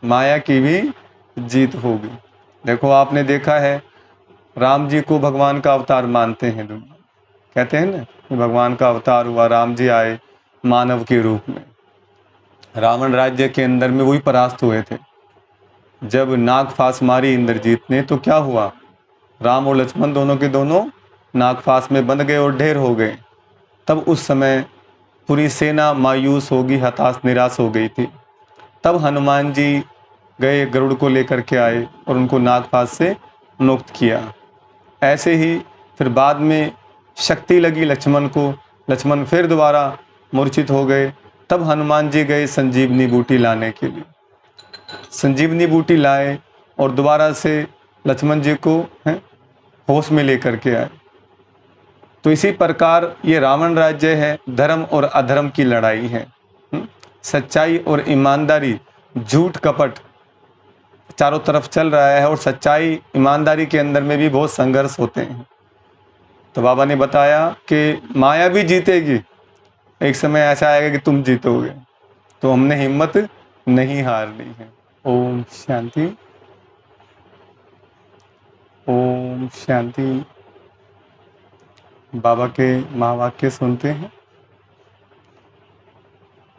माया की भी जीत होगी। देखो आपने देखा है, राम जी को भगवान का अवतार मानते हैं दुनिया, कहते हैं ना कि भगवान का अवतार हुआ, राम जी आए मानव के रूप में। रावण राज्य के अंदर में वही परास्त हुए थे। जब नागफास मारी इंद्रजीत ने तो क्या हुआ, राम और लक्ष्मण दोनों के दोनों नागफास में बंध गए और ढेर हो गए। तब उस समय पूरी सेना मायूस होगी, हताश निराश हो गई थी। तब हनुमान जी गए, गरुड़ को लेकर के आए और उनको नागफास से मुक्त किया। ऐसे ही फिर बाद में शक्ति लगी लक्ष्मण को, लक्ष्मण फिर दोबारा मूर्छित हो गए। तब हनुमान जी गए संजीवनी बूटी लाने के लिए, संजीवनी बूटी लाए और दोबारा से लक्ष्मण जी को होश में लेकर के आए। तो इसी प्रकार ये रावण राज्य है, धर्म और अधर्म की लड़ाई है। सच्चाई और ईमानदारी, झूठ कपट चारों तरफ चल रहा है और सच्चाई ईमानदारी के अंदर में भी बहुत संघर्ष होते हैं। तो बाबा ने बताया कि माया भी जीतेगी, एक समय ऐसा आएगा कि तुम जीतोगे। तो हमने हिम्मत नहीं हारनी है। ओम शांति, ओम शांति। बाबा के महावाक्य सुनते हैं।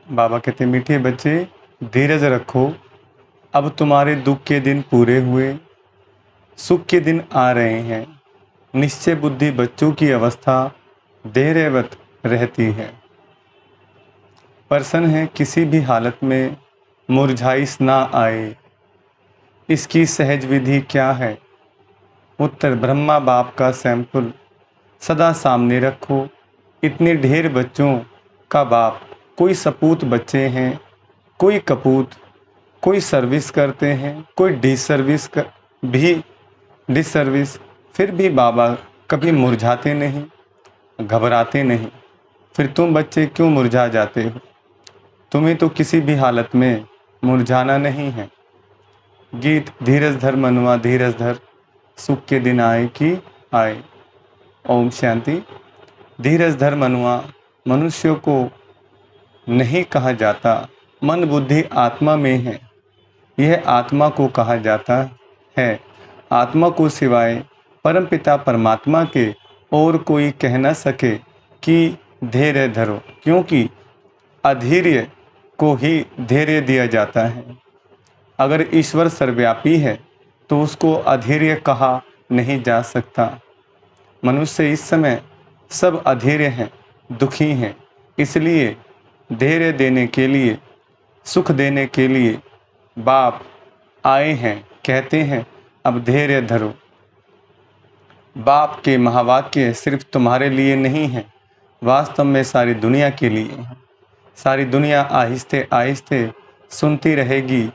बाबा कहते, मीठे बच्चे धीरज रखो, अब तुम्हारे दुख के दिन पूरे हुए, सुख के दिन आ रहे हैं। निश्चय बुद्धि बच्चों की अवस्था धैर्यवत रहती है। प्रसन्न है किसी भी हालत में मुरझाइश ना आए, इसकी सहज विधि क्या है। उत्तर ब्रह्मा बाप का सैंपल सदा सामने रखो। इतने ढेर बच्चों का बाप, कोई सपूत बच्चे हैं, कोई कपूत, कोई सर्विस करते हैं, कोई डिसर्विस फिर भी बाबा कभी मुरझाते नहीं, घबराते नहीं। फिर तुम बच्चे क्यों मुरझा जाते हो? तुम्हें तो किसी भी हालत में मुरझाना नहीं है। गीत, धीरज धर मनुआ धीरज धर, सुख के दिन आए कि आए। ओम शांति। धीरज धर मनुआ, मनुष्यों को नहीं कहा जाता, मन बुद्धि आत्मा में है, यह आत्मा को कहा जाता है। आत्मा को सिवाय परमपिता परमात्मा के और कोई कह न सके कि धैर्य धरो, क्योंकि अधैर्य को ही धैर्य दिया जाता है। अगर ईश्वर सर्वव्यापी है तो उसको अधैर्य कहा नहीं जा सकता। मनुष्य इस समय सब अधैर्य हैं, दुखी हैं, इसलिए धैर्य देने के लिए, सुख देने के लिए बाप आए हैं, कहते हैं अब धैर्य धरो। बाप के महावाक्य सिर्फ तुम्हारे लिए नहीं है, वास्तव में सारी दुनिया के लिए है। सारी दुनिया आहिस्ते आहिस्ते सुनती रहेगी।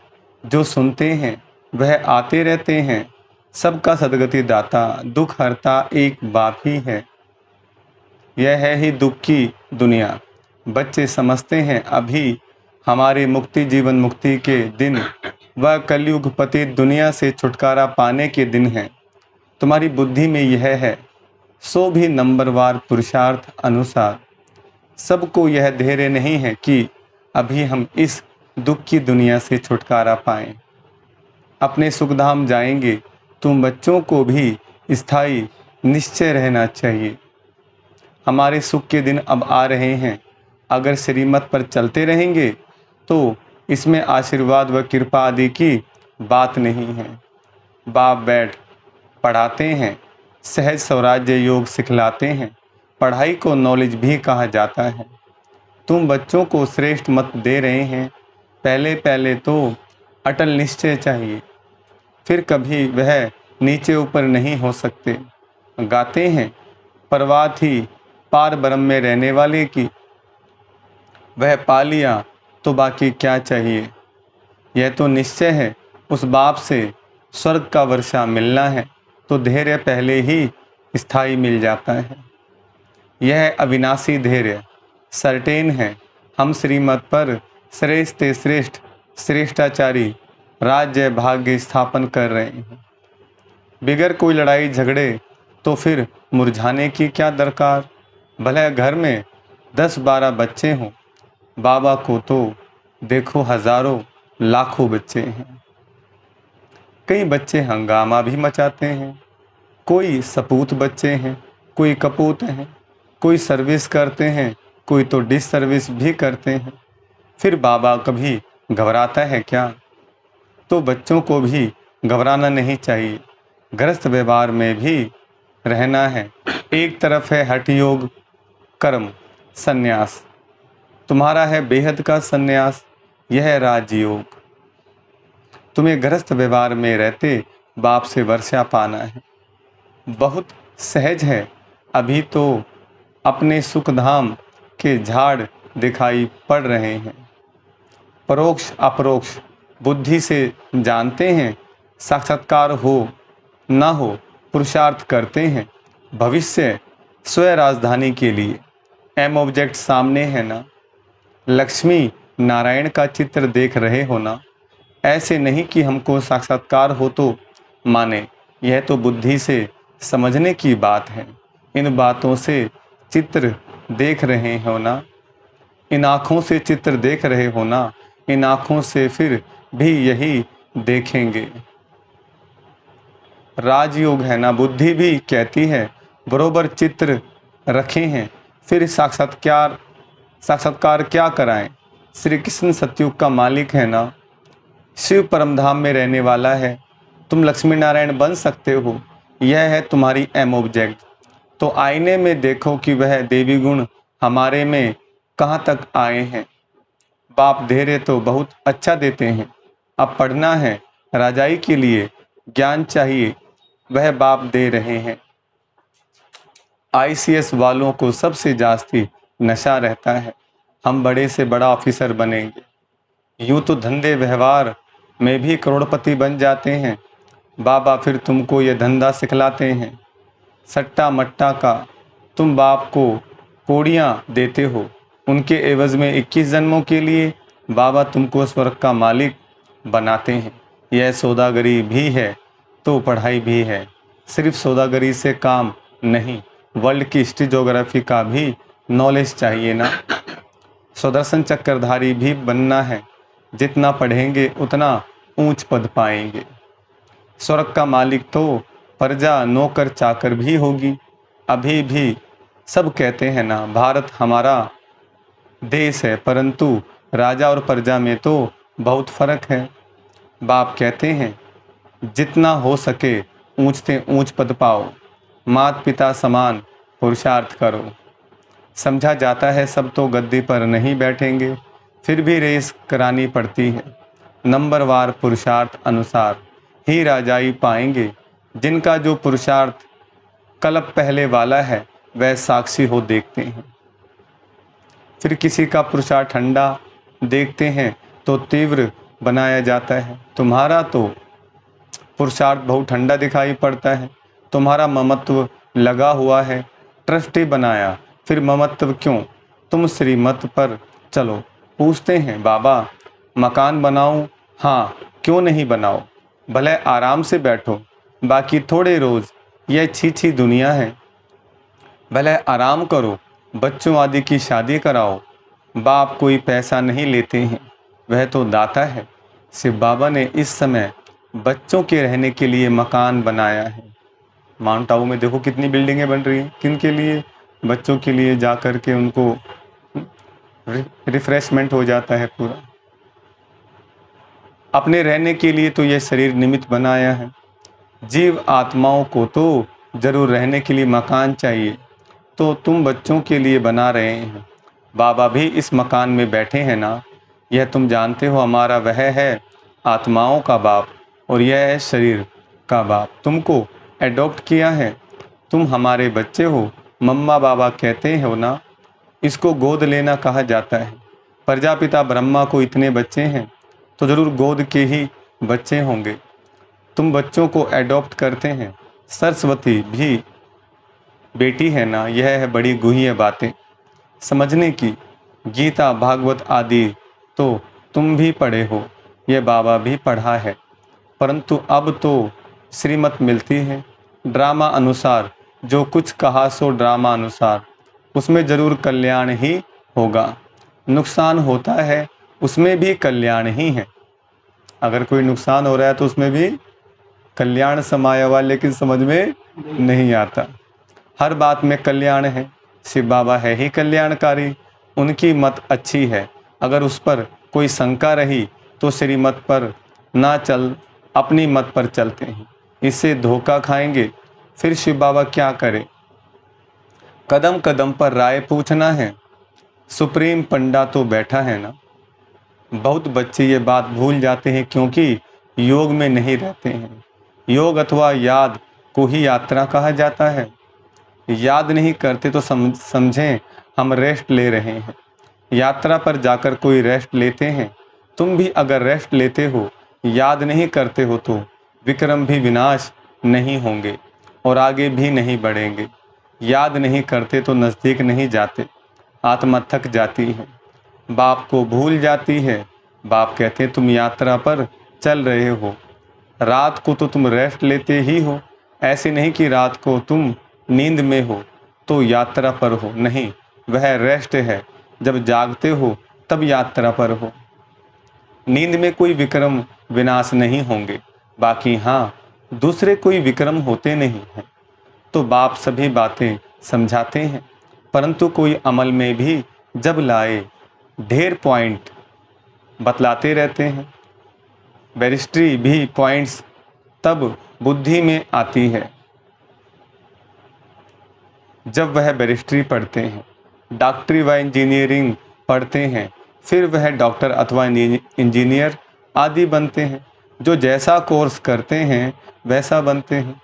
जो सुनते हैं वह आते रहते हैं। सबका सदगति दाता, दुख हरता एक बाप ही है। यह है ही दुख की दुनिया। बच्चे समझते हैं अभी हमारे मुक्ति, जीवन मुक्ति के दिन, वह कलयुग पतित दुनिया से छुटकारा पाने के दिन है। तुम्हारी बुद्धि में यह है, सो भी नंबरवार पुरुषार्थ अनुसार। सबको यह धैर्य नहीं है कि अभी हम इस दुख की दुनिया से छुटकारा पाएं, अपने सुखधाम जाएंगे। तुम बच्चों को भी स्थायी निश्चय रहना चाहिए। हमारे सुख के दिन अब आ रहे हैं। अगर श्रीमत पर चलते रहेंगे तो इसमें आशीर्वाद व कृपा आदि की बात नहीं है। बाप बैठ पढ़ाते हैं, सहज स्वराज्य योग सिखलाते हैं। पढ़ाई को नॉलेज भी कहा जाता है। तुम बच्चों को श्रेष्ठ मत दे रहे हैं। पहले पहले तो अटल निश्चय चाहिए, फिर कभी वह नीचे ऊपर नहीं हो सकते। गाते हैं परवाह थी पार ब्रह्म में रहने वाले की, वह पा लिया तो बाकी क्या चाहिए। यह तो निश्चय है उस बाप से स्वर्ग का वर्षा मिलना है, तो धैर्य पहले ही स्थायी मिल जाता है। यह अविनाशी धैर्य सर्टेन है। हम श्रीमत पर श्रेष्ठ श्रेष्ठ श्रेष्ठाचारी राज्य भाग्य स्थापन कर रहे हैं। बिगर कोई लड़ाई झगड़े तो फिर मुरझाने की क्या दरकार। भले घर में 10-12 बच्चे हों, बाबा को तो देखो हजारों लाखों बच्चे हैं। कई बच्चे हंगामा भी मचाते हैं, कोई सपूत बच्चे हैं, कोई कपूत हैं, कोई सर्विस करते हैं, कोई तो डिस सर्विस भी करते हैं। फिर बाबा कभी घबराता है क्या? तो बच्चों को भी घबराना नहीं चाहिए। गृहस्थ व्यवहार में भी रहना है। एक तरफ है हठ योग, कर्म, संन्यास, तुम्हारा है बेहद का संन्यास, यह है राजयोग। तुम्हें गृहस्थ व्यवहार में रहते बाप से वर्षा पाना है। बहुत सहज है, अभी तो अपने सुखधाम के झाड़ दिखाई पड़ रहे हैं। परोक्ष अपरोक्ष बुद्धि से जानते हैं, साक्षात्कार हो ना हो पुरुषार्थ करते हैं। भविष्य स्वयं राजधानी के लिए एम ऑब्जेक्ट सामने है ना। लक्ष्मी नारायण का चित्र देख रहे हो ना। ऐसे नहीं कि हमको साक्षात्कार हो तो माने, यह तो बुद्धि से समझने की बात है। इन बातों से चित्र देख रहे हो ना, इन आँखों से चित्र देख रहे हो ना, इन आँखों से फिर भी यही देखेंगे। राजयोग है ना। बुद्धि भी कहती है बरोबर चित्र रखे हैं, फिर साक्षात्कार क्या कराएं। श्री कृष्ण सतयुग का मालिक है ना, शिव परमधाम में रहने वाला है। तुम लक्ष्मी नारायण बन सकते हो, यह है तुम्हारी एम ऑब्जेक्ट। तो आईने में देखो कि वह देवी गुण हमारे में कहाँ तक आए हैं। बाप दे रहे तो बहुत अच्छा देते हैं। अब पढ़ना है राजाई के लिए, ज्ञान चाहिए, वह बाप दे रहे हैं। ICS वालों को सबसे जास्ती नशा रहता है, हम बड़े से बड़ा ऑफिसर बनेंगे। यूँ तो धंधे व्यवहार में भी करोड़पति बन जाते हैं। बाबा फिर तुमको ये धंधा सिखलाते हैं सट्टा मट्टा का। तुम बाप को कोड़ियाँ देते हो, उनके एवज में 21 जन्मों के लिए बाबा तुमको स्वर्ग का मालिक बनाते हैं। यह सौदागरी भी है तो पढ़ाई भी है। सिर्फ सौदागरी से काम नहीं, वर्ल्ड की हिस्ट्री ज्योग्राफी का भी नॉलेज चाहिए ना। सुदर्शन चक्रधारी भी बनना है, जितना पढ़ेंगे उतना ऊंच पद पाएंगे। स्वर्ग का मालिक तो प्रजा नौकर चाकर भी होगी। अभी भी सब कहते हैं ना भारत हमारा देश है, परंतु राजा और प्रजा में तो बहुत फर्क है। बाप कहते हैं जितना हो सके ऊंच से ऊंच पद पाओ, माता पिता समान पुरुषार्थ करो। समझा जाता है सब तो गद्दी पर नहीं बैठेंगे, फिर भी रेस करानी पड़ती है। नंबरवार पुरुषार्थ अनुसार ही राजाई पाएंगे। जिनका जो पुरुषार्थ कल्प पहले वाला है वह साक्षी हो देखते हैं। फिर किसी का पुरुषार्थ ठंडा देखते हैं तो तीव्र बनाया जाता है। तुम्हारा तो पुरुषार्थ बहुत ठंडा दिखाई पड़ता है। तुम्हारा ममत्व लगा हुआ है, ट्रस्टी बनाया, फिर ममत्व क्यों? तुम श्रीमत पर चलो। पूछते हैं बाबा मकान बनाऊं? हाँ, क्यों नहीं बनाओ, भले आराम से बैठो, बाकी थोड़े रोज़ यह छी दुनिया है। भले आराम करो, बच्चों आदि की शादी कराओ। बाप कोई पैसा नहीं लेते हैं, वह तो दाता है। शिव बाबा ने इस समय बच्चों के रहने के लिए मकान बनाया है। माउंट आबू में देखो कितनी बिल्डिंगें बन रही हैं, किन के लिए? बच्चों के लिए। जा कर के उनको रिफ्रेशमेंट हो जाता है पूरा। अपने रहने के लिए तो यह शरीर निमित्त बनाया है। जीव आत्माओं को तो जरूर रहने के लिए मकान चाहिए, तो तुम बच्चों के लिए बना रहे हैं। बाबा भी इस मकान में बैठे हैं ना। यह तुम जानते हो हमारा वह है आत्माओं का बाप, और यह है शरीर का बाप। तुमको एडॉप्ट किया है, तुम हमारे बच्चे हो। मम्मा बाबा कहते हो ना, इसको गोद लेना कहा जाता है। प्रजापिता ब्रह्मा को इतने बच्चे हैं तो जरूर गोद के ही बच्चे होंगे। तुम बच्चों को एडॉप्ट करते हैं। सरस्वती भी बेटी है ना। यह है बड़ी गुह्य बातें समझने की। गीता भागवत आदि तो तुम भी पढ़े हो, यह बाबा भी पढ़ा है, परंतु अब तो श्रीमत मिलती है ड्रामा अनुसार। जो कुछ कहा सो ड्रामा अनुसार, उसमें जरूर कल्याण ही होगा। नुकसान होता है उसमें भी कल्याण ही है। अगर कोई नुकसान हो रहा है तो उसमें भी कल्याण समाया हुआ लेकिन समझ में नहीं आता। हर बात में कल्याण है, शिव बाबा है ही कल्याणकारी, उनकी मत अच्छी है। अगर उस पर कोई शंका रही तो श्रीमत पर ना चल, अपनी मत पर चलते हैं, इससे धोखा खाएंगे। फिर शिव बाबा क्या करें? कदम कदम पर राय पूछना है, सुप्रीम पंडा तो बैठा है ना। बहुत बच्चे ये बात भूल जाते हैं क्योंकि योग में नहीं रहते हैं। योग अथवा याद को ही यात्रा कहा जाता है। याद नहीं करते तो समझें हम रेस्ट ले रहे हैं। यात्रा पर जाकर कोई रेस्ट लेते हैं। तुम भी अगर रेस्ट लेते हो, याद नहीं करते हो तो विक्रम भी विनाश नहीं होंगे और आगे भी नहीं बढ़ेंगे। याद नहीं करते तो नज़दीक नहीं जाते, आत्मा थक जाती है, बाप को भूल जाती है। बाप कहते तुम यात्रा पर चल रहे हो, रात को तो तुम रेस्ट लेते ही हो। ऐसे नहीं कि रात को तुम नींद में हो तो यात्रा पर हो, नहीं, वह रेस्ट है। जब जागते हो तब यात्रा पर हो। नींद में कोई विक्रम विनाश नहीं होंगे, बाकी हाँ दूसरे कोई विक्रम होते नहीं हैं। तो बाप सभी बातें समझाते हैं, परंतु कोई अमल में भी जब लाए ढेर पॉइंट बतलाते रहते हैं। बैरिस्ट्री भी पॉइंट्स तब बुद्धि में आती है जब वह बैरिस्ट्री पढ़ते हैं, डॉक्टरी व इंजीनियरिंग पढ़ते हैं, फिर वह डॉक्टर अथवा इंजीनियर आदि बनते हैं। जो जैसा कोर्स करते हैं वैसा बनते हैं।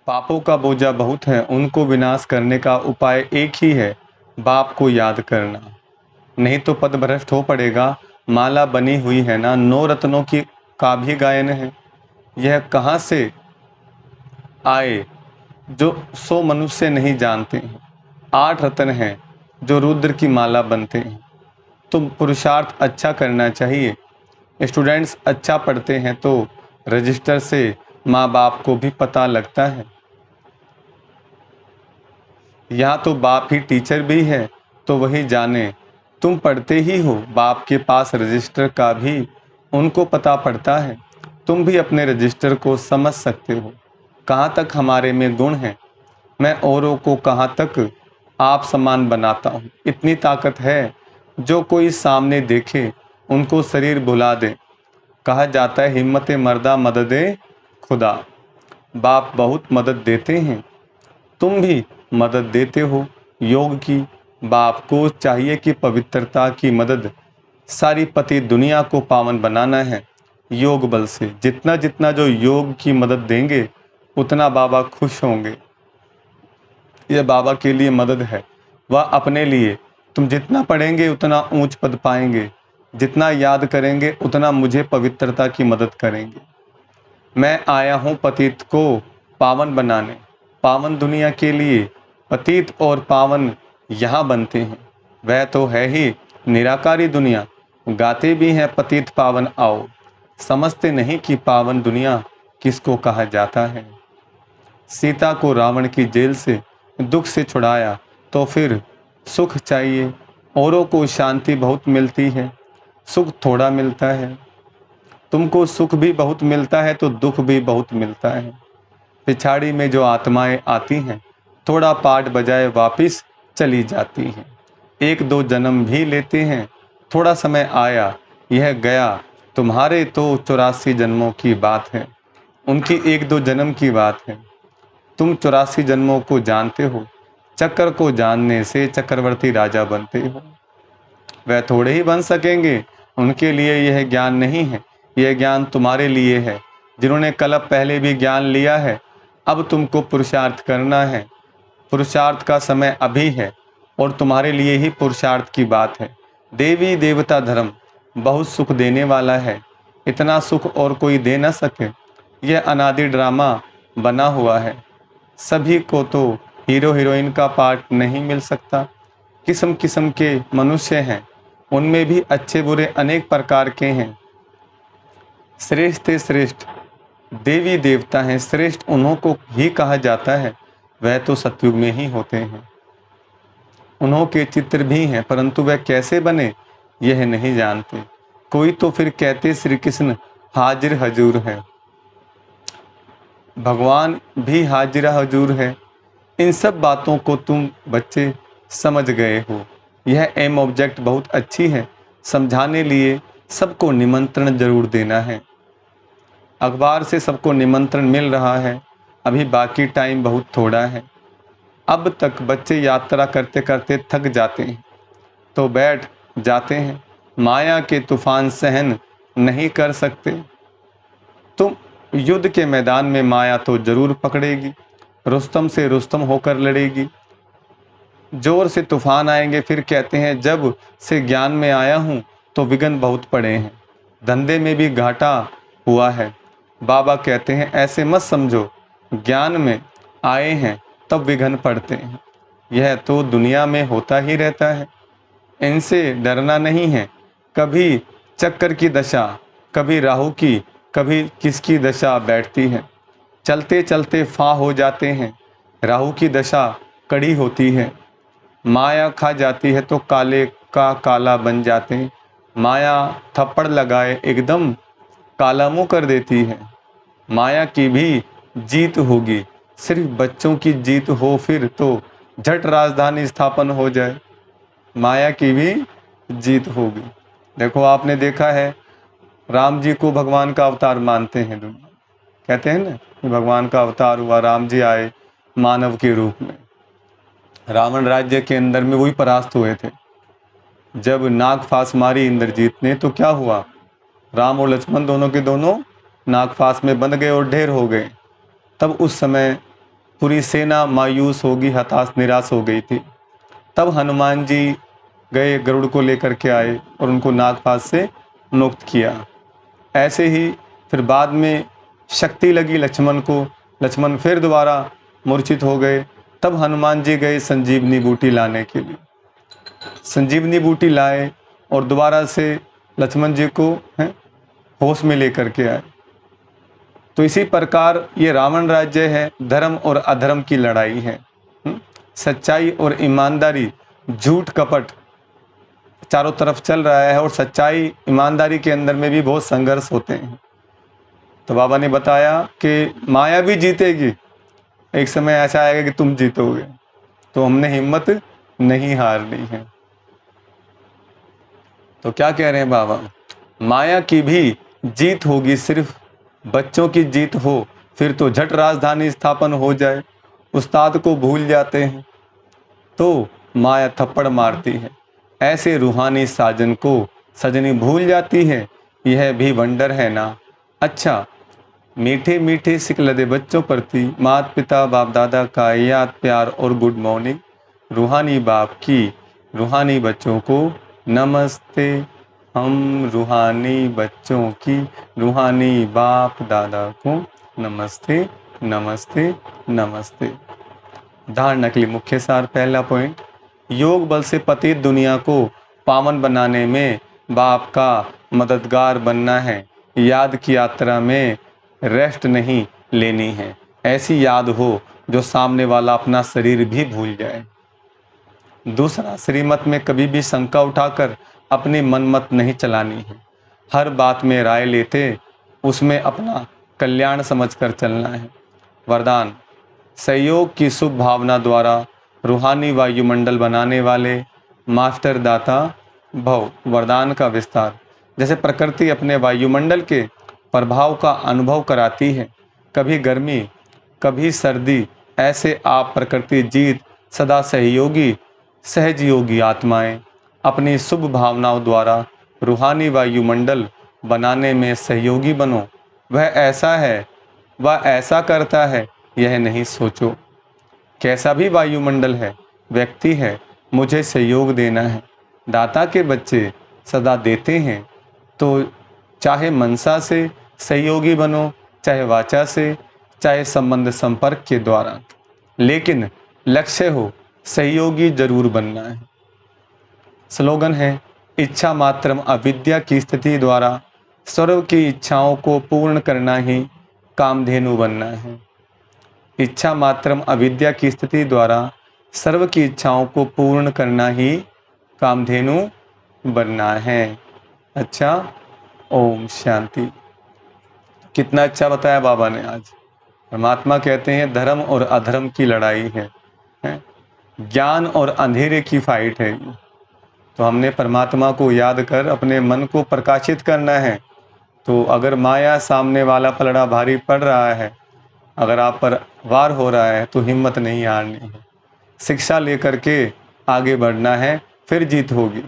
पापों का बोझा बहुत है, उनको विनाश करने का उपाय एक ही है, बाप को याद करना, नहीं तो पदभ्रष्ट हो पड़ेगा। माला बनी हुई है ना, 9 रत्नों की का भी गायन है। यह कहाँ से आए जो 100 मनुष्य नहीं जानते हैं। 8 रत्न हैं जो रुद्र की माला बनते हैं। तो पुरुषार्थ अच्छा करना चाहिए। स्टूडेंट्स अच्छा पढ़ते हैं तो रजिस्टर से माँ बाप को भी पता लगता है। यहाँ तो बाप ही टीचर भी है, तो वही जाने तुम पढ़ते ही हो। बाप के पास रजिस्टर का भी उनको पता पड़ता है। तुम भी अपने रजिस्टर को समझ सकते हो, कहाँ तक हमारे में गुण है, मैं औरों को कहाँ तक आप समान बनाता हूँ। इतनी ताकत है जो कोई सामने देखे उनको शरीर भुला दे। कहा जाता है हिम्मत मर्दा मददे खुदा। बाप बहुत मदद देते हैं, तुम भी मदद देते हो योग की। बाप को चाहिए कि पवित्रता की मदद, सारी पति दुनिया को पावन बनाना है योग बल से। जितना जितना जो योग की मदद देंगे उतना बाबा खुश होंगे। यह बाबा के लिए मदद है, वह अपने लिए। तुम जितना पढ़ेंगे उतना ऊंच पद पाएंगे, जितना याद करेंगे उतना मुझे पवित्रता की मदद करेंगे। मैं आया हूँ पतित को पावन बनाने, पावन दुनिया के लिए। पतित और पावन यहाँ बनते हैं, वह तो है ही निराकारी दुनिया। गाते भी हैं पतित पावन आओ, समझते नहीं कि पावन दुनिया किसको कहा जाता है। सीता को रावण की जेल से दुख से छुड़ाया तो फिर सुख चाहिए। औरों को शांति बहुत मिलती है, सुख थोड़ा मिलता है। तुमको सुख भी बहुत मिलता है तो दुख भी बहुत मिलता है। पिछाड़ी में जो आत्माएं आती हैं, थोड़ा पाठ बजाए वापिस चली जाती हैं। 1-2 जन्म भी लेते हैं, थोड़ा समय आया यह गया। तुम्हारे तो 84 जन्मों की बात है, उनकी 1-2 जन्म की बात है। तुम 84 जन्मों को जानते हो, चक्र को जानने से चक्रवर्ती राजा बनते हो। वह थोड़े ही बन सकेंगे, उनके लिए यह ज्ञान नहीं है। यह ज्ञान तुम्हारे लिए है, जिन्होंने कल्प पहले भी ज्ञान लिया है। अब तुमको पुरुषार्थ करना है। पुरुषार्थ का समय अभी है और तुम्हारे लिए ही पुरुषार्थ की बात है। देवी देवता धर्म बहुत सुख देने वाला है, इतना सुख और कोई दे न सके। यह अनादि ड्रामा बना हुआ है, सभी को तो हीरो हीरोइन का पार्ट नहीं मिल सकता। किस्म किस्म के मनुष्य हैं, उनमें भी अच्छे बुरे अनेक प्रकार के हैं। श्रेष्ठ श्रेष्ठ देवी देवता हैं, श्रेष्ठ उन्हों को ही कहा जाता है, वह तो सतयुग में ही होते हैं। उन्हों के चित्र भी हैं, परंतु वह कैसे बने यह नहीं जानते। कोई तो फिर कहते श्री कृष्ण हाजिर हजूर है। भगवान भी हाजिर हजूर है। इन सब बातों को तुम बच्चे समझ गए हो। यह एम ऑब्जेक्ट बहुत अच्छी है। समझाने लिए सबको निमंत्रण जरूर देना है। अखबार से सबको निमंत्रण मिल रहा है। अभी बाकी टाइम बहुत थोड़ा है। अब तक बच्चे यात्रा करते करते थक जाते हैं तो बैठ जाते हैं। माया के तूफान सहन नहीं कर सकते। तुम युद्ध के मैदान में माया तो जरूर पकड़ेगी। रुस्तम से रुस्तम होकर लड़ेगी। जोर से तूफान आएंगे। फिर कहते हैं जब से ज्ञान में आया हूँ तो विघ्न बहुत पड़े हैं। धंधे में भी घाटा हुआ है। बाबा कहते हैं ऐसे मत समझो। ज्ञान में आए हैं तब विघ्न पड़ते हैं। यह तो दुनिया में होता ही रहता है। इनसे डरना नहीं है। कभी चक्कर की दशा, कभी राहु की, कभी किसकी दशा बैठती है। चलते चलते फा हो जाते हैं। राहु की दशा कड़ी होती है। माया खा जाती है तो काले का काला बन जाते हैं। माया थप्पड़ लगाए एकदम काला मुंह कर देती है। माया की भी जीत होगी। सिर्फ बच्चों की जीत हो फिर तो झट राजधानी स्थापन हो जाए। माया की भी जीत होगी। देखो आपने देखा है राम जी को भगवान का अवतार मानते हैं दुनिया। कहते हैं ना कि भगवान का अवतार हुआ, राम जी आए मानव के रूप में। रावण राज्य के अंदर में वही परास्त हुए थे। जब नाग फांस मारी इंद्रजीत ने तो क्या हुआ, राम और लक्ष्मण दोनों के दोनों नाग फांस में बंध गए और ढेर हो गए। तब उस समय पूरी सेना मायूस होगी, हताश निराश हो गई थी। तब हनुमान जी गए, गरुड़ को लेकर के आए और उनको नागपाश से मुक्त किया। ऐसे ही फिर बाद में शक्ति लगी लक्ष्मण को। लक्ष्मण फिर दोबारा मूर्छित हो गए। तब हनुमान जी गए संजीवनी बूटी लाने के लिए। संजीवनी बूटी लाए और दोबारा से लक्ष्मण जी को होश में लेकर के आए। तो इसी प्रकार ये रावण राज्य है। धर्म और अधर्म की लड़ाई है। सच्चाई और ईमानदारी, झूठ कपट चारों तरफ चल रहा है और सच्चाई ईमानदारी के अंदर में भी बहुत संघर्ष होते हैं। तो बाबा ने बताया कि माया भी जीतेगी। एक समय ऐसा आएगा कि तुम जीतोगे। तो हमने हिम्मत नहीं हारनी है। तो क्या कह रहे हैं बाबा, माया की भी जीत होगी। सिर्फ बच्चों की जीत हो फिर तो झट राजधानी स्थापन हो जाए। उस्ताद को भूल जाते हैं तो माया थप्पड़ मारती है। ऐसे रूहानी साजन को सजनी भूल जाती है। यह भी वंडर है ना। अच्छा, मीठे मीठे सिकलदे बच्चों प्रति माता पिता बाप दादा का याद प्यार और गुड मॉर्निंग। रूहानी बाप की रूहानी बच्चों को नमस्ते। हम रूहानी बच्चों की रूहानी बाप दादा को नमस्ते नमस्ते नमस्ते। धारणा के लिए मुख्य सार। पहला पॉइंट, योग बल से पतित दुनिया को पावन बनाने में बाप का मददगार बनना है। याद की यात्रा में रेस्ट नहीं लेनी है। ऐसी याद हो जो सामने वाला अपना शरीर भी भूल जाए। दूसरा, श्रीमत में कभी भी शंका उठाकर अपनी मनमत नहीं चलानी है। हर बात में राय लेते उसमें अपना कल्याण समझकर चलना है। वरदान, सहयोग की शुभ भावना द्वारा रूहानी वायुमंडल बनाने वाले मास्टर दाता भव। वरदान का विस्तार, जैसे प्रकृति अपने वायुमंडल के प्रभाव का अनुभव कराती है, कभी गर्मी कभी सर्दी, ऐसे आप प्रकृति जीत सदा सहयोगी सहजयोगी आत्माएं अपनी शुभ भावनाओं द्वारा रूहानी वायुमंडल बनाने में सहयोगी बनो। वह ऐसा है, वह ऐसा करता है, यह नहीं सोचो। कैसा भी वायुमंडल है, व्यक्ति है, मुझे सहयोग देना है। दाता के बच्चे सदा देते हैं। तो चाहे मनसा से सहयोगी बनो, चाहे वाचा से, चाहे संबंध संपर्क के द्वारा, लेकिन लक्ष्य हो सहयोगी जरूर बनना है। स्लोगन है, इच्छा मात्रम अविद्या की स्थिति द्वारा सर्व की इच्छाओं को पूर्ण करना ही कामधेनु बनना है। इच्छा मात्रम अविद्या की स्थिति द्वारा सर्व की इच्छाओं को पूर्ण करना ही कामधेनु बनना है। अच्छा, ओम शांति। कितना अच्छा बताया बाबा ने आज, परमात्मा कहते हैं धर्म और अधर्म की लड़ाई है, ज्ञान और अंधेरे की फाइट है। तो हमने परमात्मा को याद कर अपने मन को प्रकाशित करना है। तो अगर माया सामने वाला पलड़ा भारी पड़ रहा है, अगर आप पर वार हो रहा है, तो हिम्मत नहीं हारनी है, शिक्षा लेकर के आगे बढ़ना है, फिर जीत होगी।